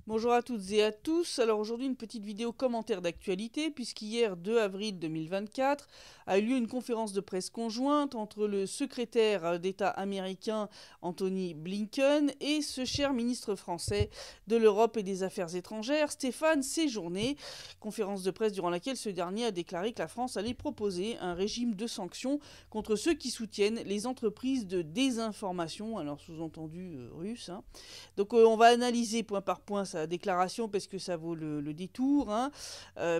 Bonjour à toutes et à tous, alors aujourd'hui une petite vidéo commentaire d'actualité puisqu'hier 2 avril 2024 a eu lieu une conférence de presse conjointe entre le secrétaire d'État américain Anthony Blinken et ce cher ministre français de l'Europe et des Affaires étrangères Stéphane Séjourné, conférence de presse durant laquelle ce dernier a déclaré que la France allait proposer un régime de sanctions contre ceux qui soutiennent les entreprises de désinformation, alors sous-entendu russes. Donc on va analyser point par point sa déclaration parce que ça vaut le détour,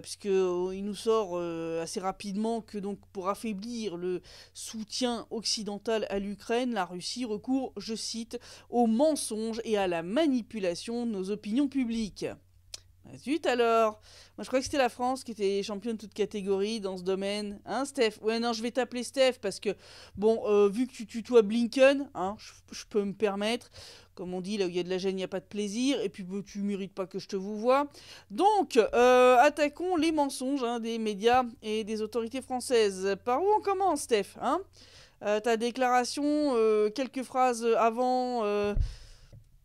puisqu'il nous sort assez rapidement que donc pour affaiblir le soutien occidental à l'Ukraine, la Russie recourt, je cite, au mensonge et à la manipulation de nos opinions publiques. Zut alors. Moi je crois que c'était la France qui était championne toute catégorie dans ce domaine. Hein Steph? Ouais non, je vais t'appeler Steph parce que, bon, vu que tu tutoies Blinken, hein, je peux me permettre. Comme on dit, là où il y a de la gêne, il n'y a pas de plaisir. Et puis tu mérites pas que je te vous vois. Donc, attaquons les mensonges des médias et des autorités françaises. Par où on commence, Steph, hein? Ta déclaration, quelques phrases avant...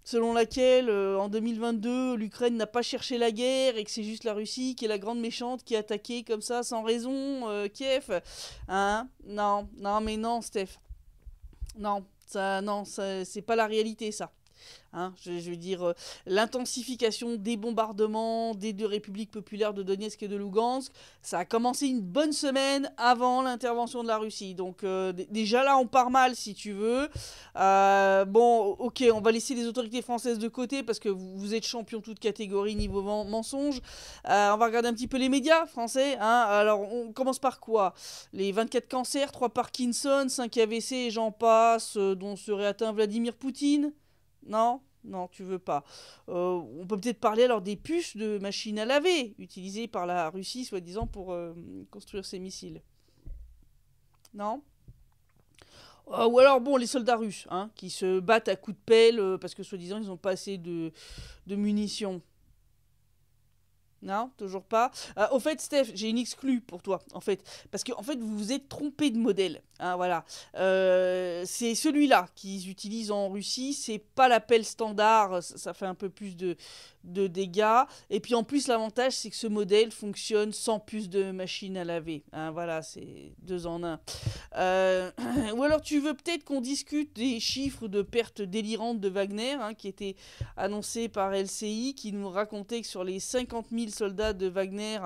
selon laquelle, en 2022, l'Ukraine n'a pas cherché la guerre et que c'est juste la Russie qui est la grande méchante qui a attaqué comme ça, sans raison, Kiev. Hein? Non, mais non, Steph. Non, c'est pas la réalité, ça. Hein, je veux dire, l'intensification des bombardements des deux républiques populaires de Donetsk et de Lugansk, ça a commencé une bonne semaine avant l'intervention de la Russie. Donc déjà là, on part mal, si tu veux. Bon, ok, on va laisser les autorités françaises de côté parce que vous êtes champion toute catégorie niveau mensonge. On va regarder un petit peu les médias français. Hein. Alors, on commence par quoi? Les 24 cancers, 3 Parkinson, 5 AVC et j'en passe, dont serait atteint Vladimir Poutine. Non, tu veux pas. On peut peut-être parler alors des puces de machines à laver utilisées par la Russie, soi-disant, pour construire ses missiles. Non. Ou alors, bon, les soldats russes, qui se battent à coups de pelle parce que, soi-disant, ils n'ont pas assez de munitions. Non, toujours pas. Au fait, Steph, j'ai une exclue pour toi, en fait. Parce que, en fait, vous vous êtes trompé de modèle. Hein, voilà. C'est celui-là qu'ils utilisent en Russie. C'est pas la pelle standard. Ça fait un peu plus de dégâts. Et puis, en plus, l'avantage, c'est que ce modèle fonctionne sans puce de machine à laver. Hein, voilà, c'est 2 en 1. Ou alors, tu veux peut-être qu'on discute des chiffres de pertes délirantes de Wagner, qui étaient annoncés par LCI, qui nous racontait que sur les 50 000 soldats de Wagner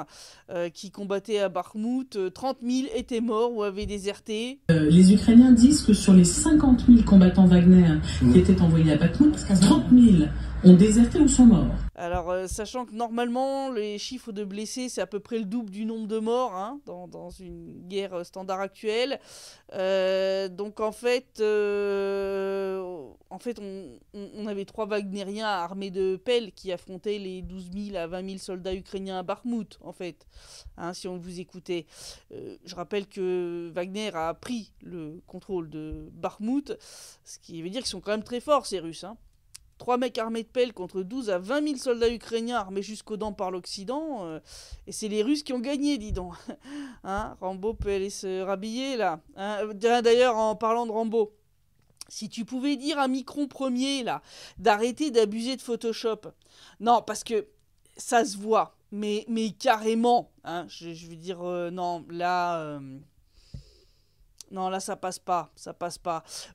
qui combattaient à Bakhmout, 30 000 étaient morts ou avaient déserté. Les Ukrainiens disent que sur les 50 000 combattants Wagner qui étaient envoyés à Bakhmout, 30 000 ont déserté ou sont morts. Alors, sachant que normalement, les chiffres de blessés, c'est à peu près le double du nombre de morts dans une guerre standard actuelle. Donc, en fait, on avait 3 Wagnériens armés de pelles qui affrontaient les 12 000 à 20 000 soldats ukrainiens à Bakhmout, en fait, si on vous écoutait. Je rappelle que Wagner a pris le contrôle de Bakhmout, ce qui veut dire qu'ils sont quand même très forts, ces Russes, 3 mecs armés de pelles contre 12 à 20 000 soldats ukrainiens armés jusqu'aux dents par l'Occident. Et c'est les Russes qui ont gagné, dis donc. Rambo peut aller se rhabiller, là. D'ailleurs, en parlant de Rambo, si tu pouvais dire à Micron premier, là, d'arrêter d'abuser de Photoshop. Non, parce que ça se voit. Mais carrément. Je veux dire, non, là... Non, là, ça passe pas.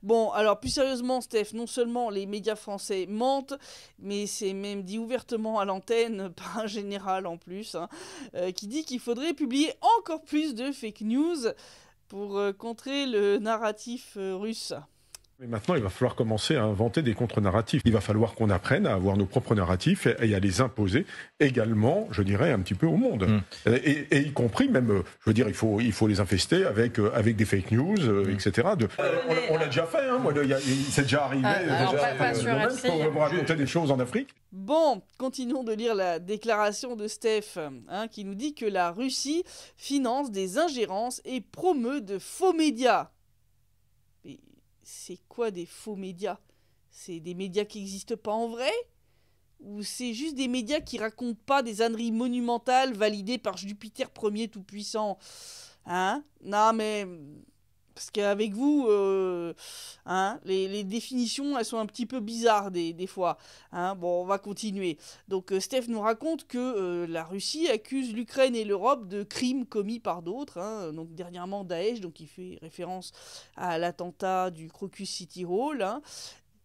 Bon, alors, plus sérieusement, Steph, non seulement les médias français mentent, mais c'est même dit ouvertement à l'antenne par un général en plus, qui dit qu'il faudrait publier encore plus de fake news pour contrer le narratif russe. Mais maintenant, il va falloir commencer à inventer des contre-narratifs. Il va falloir qu'on apprenne à avoir nos propres narratifs et à les imposer également, je dirais, un petit peu au monde. Et y compris même, je veux dire, il faut les infester avec des fake news, etc. On l'a déjà fait, c'est déjà arrivé. Pour vous raconter des choses en Afrique. Bon, continuons de lire la déclaration de Steph, qui nous dit que la Russie finance des ingérences et promeut de faux médias. C'est quoi des faux médias? C'est des médias qui n'existent pas en vrai? Ou c'est juste des médias qui racontent pas des âneries monumentales validées par Jupiter Ier Tout-Puissant? Non mais... Parce qu'avec vous, hein, les définitions, elles sont un petit peu bizarres des fois. Hein. Bon, on va continuer. Donc, Steph nous raconte que la Russie accuse l'Ukraine et l'Europe de crimes commis par d'autres. Hein. Donc, dernièrement, Daesh, donc il fait référence à l'attentat du Crocus City Hall. Hein.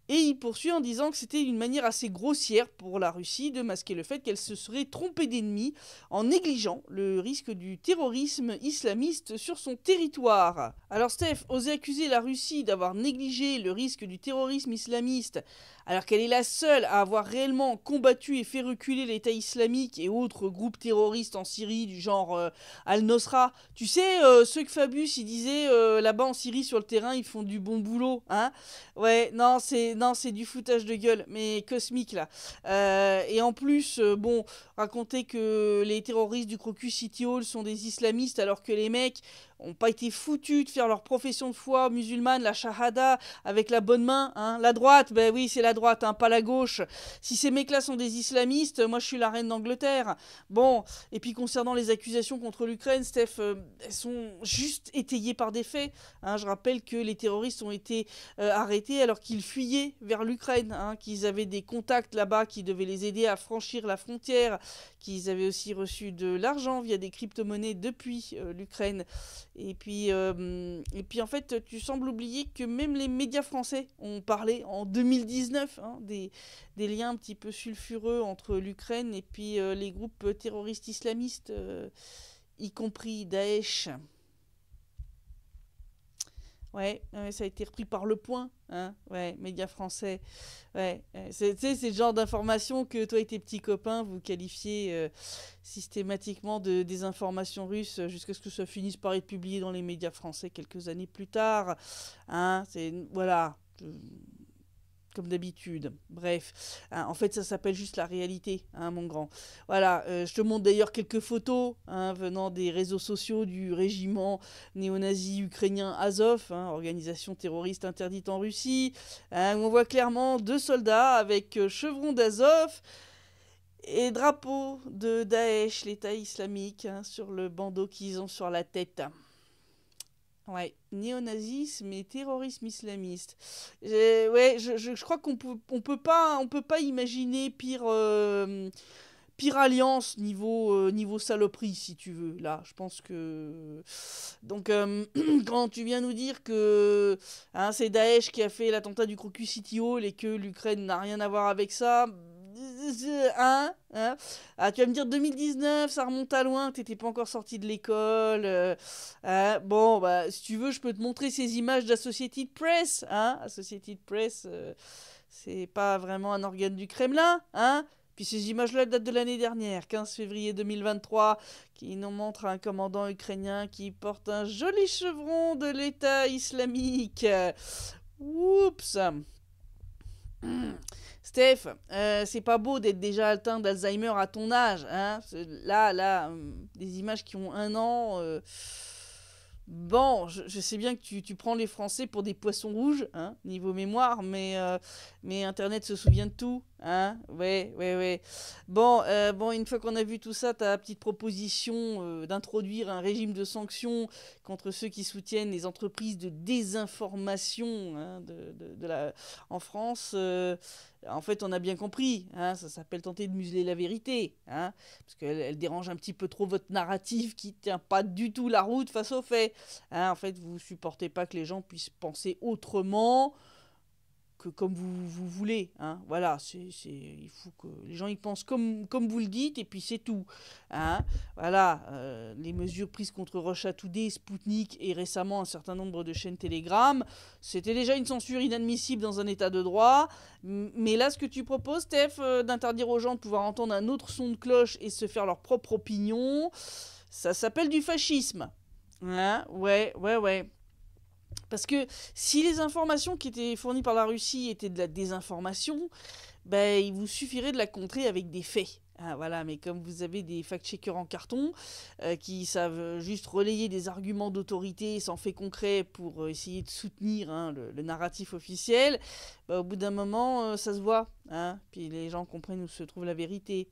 Et il poursuit en disant que c'était une manière assez grossière pour la Russie de masquer le fait qu'elle se serait trompée d'ennemi en négligeant le risque du terrorisme islamiste sur son territoire. Alors Steph, oser accuser la Russie d'avoir négligé le risque du terrorisme islamiste alors qu'elle est la seule à avoir réellement combattu et fait reculer l'État islamique et autres groupes terroristes en Syrie du genre Al-Nosra. Tu sais, ceux que Fabius il disait là-bas en Syrie sur le terrain, ils font du bon boulot, hein. Ouais, non, c'est du foutage de gueule, mais cosmique là. Et en plus, bon, raconter que les terroristes du Crocus City Hall sont des islamistes alors que les mecs ont pas été foutus de faire leur profession de foi musulmane, la shahada, avec la bonne main, hein. La droite, ben oui, c'est la droite, hein, pas la gauche. Si ces mecs-là sont des islamistes, moi je suis la reine d'Angleterre. Bon, et puis concernant les accusations contre l'Ukraine, Steph, elles sont juste étayées par des faits. Hein. Je rappelle que les terroristes ont été arrêtés alors qu'ils fuyaient vers l'Ukraine, hein, qu'ils avaient des contacts là-bas qui devaient les aider à franchir la frontière, qu'ils avaient aussi reçu de l'argent via des crypto-monnaies depuis l'Ukraine. Et puis en fait, tu sembles oublier que même les médias français ont parlé en 2019 hein, des liens un petit peu sulfureux entre l'Ukraine et puis les groupes terroristes islamistes, y compris Daesh. Ouais, ça a été repris par Le Point, hein, ouais, médias français. Ouais, c'est le genre d'informations que toi et tes petits copains, vous qualifiez systématiquement de désinformation russe jusqu'à ce que ça finisse par être publié dans les médias français quelques années plus tard. Hein, voilà. Comme d'habitude. Bref, hein, en fait, ça s'appelle juste la réalité, hein, mon grand. Voilà, je te montre d'ailleurs quelques photos hein, venant des réseaux sociaux du régiment néo-nazi ukrainien Azov, hein, organisation terroriste interdite en Russie. Hein, où on voit clairement 2 soldats avec chevron d'Azov et drapeau de Daesh, l'État islamique, hein, sur le bandeau qu'ils ont sur la tête. Ouais, néonazisme et terrorisme islamiste. Je crois qu'on on peut pas imaginer pire alliance niveau saloperie, si tu veux. Là, je pense que... Donc, quand tu viens nous dire que hein, c'est Daesh qui a fait l'attentat du Crocus City Hall et que l'Ukraine n'a rien à voir avec ça... Hein, ah, tu vas me dire 2019, ça remonte à loin, t'étais pas encore sorti de l'école. Bon, bah, si tu veux, je peux te montrer ces images d'Associated Press. Hein. Associated Press, c'est pas vraiment un organe du Kremlin. Hein. Puis ces images-là datent de l'année dernière, 15 février 2023, qui nous montrent un commandant ukrainien qui porte un joli chevron de l'État islamique. Oups. Steph, c'est pas beau d'être déjà atteint d'Alzheimer à ton âge. Hein. Là, des images qui ont 1 an. Bon, je sais bien que tu prends les Français pour des poissons rouges, hein, niveau mémoire, mais Internet se souvient de tout. Hein. Ouais. Bon, une fois qu'on a vu tout ça, ta petite proposition d'introduire un régime de sanctions contre ceux qui soutiennent les entreprises de désinformation hein, en France, en fait, on a bien compris. Hein, ça s'appelle tenter de museler la vérité. Hein, parce qu'elle dérange un petit peu trop votre narratif qui ne tient pas du tout la route face aux faits. Hein, en fait, vous ne supportez pas que les gens puissent penser autrement que comme vous voulez. Hein. Voilà, il faut que les gens y pensent comme vous le dites, et puis c'est tout. Hein. Voilà, les mesures prises contre Russia Today, Sputnik et récemment un certain nombre de chaînes Telegram, c'était déjà une censure inadmissible dans un état de droit. Mais là, ce que tu proposes, Steph, d'interdire aux gens de pouvoir entendre un autre son de cloche et se faire leur propre opinion, ça s'appelle du fascisme. Hein. Ouais. Parce que si les informations qui étaient fournies par la Russie étaient de la désinformation, ben, il vous suffirait de la contrer avec des faits. Ah, voilà, mais comme vous avez des fact-checkers en carton qui savent juste relayer des arguments d'autorité sans fait concret pour essayer de soutenir le narratif officiel, bah, au bout d'un moment, ça se voit. Hein, puis les gens comprennent où se trouve la vérité.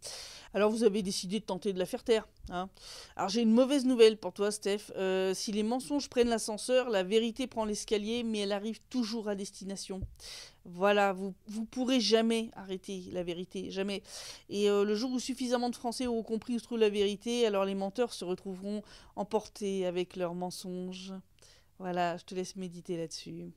Alors vous avez décidé de tenter de la faire taire. Hein. Alors j'ai une mauvaise nouvelle pour toi, Steph. Si les mensonges prennent l'ascenseur, la vérité prend l'escalier, mais elle arrive toujours à destination. Voilà, vous pourrez jamais arrêter la vérité, jamais. Et le jour où suffisamment de Français auront compris où se trouve la vérité, alors les menteurs se retrouveront emportés avec leurs mensonges. Voilà, je te laisse méditer là-dessus.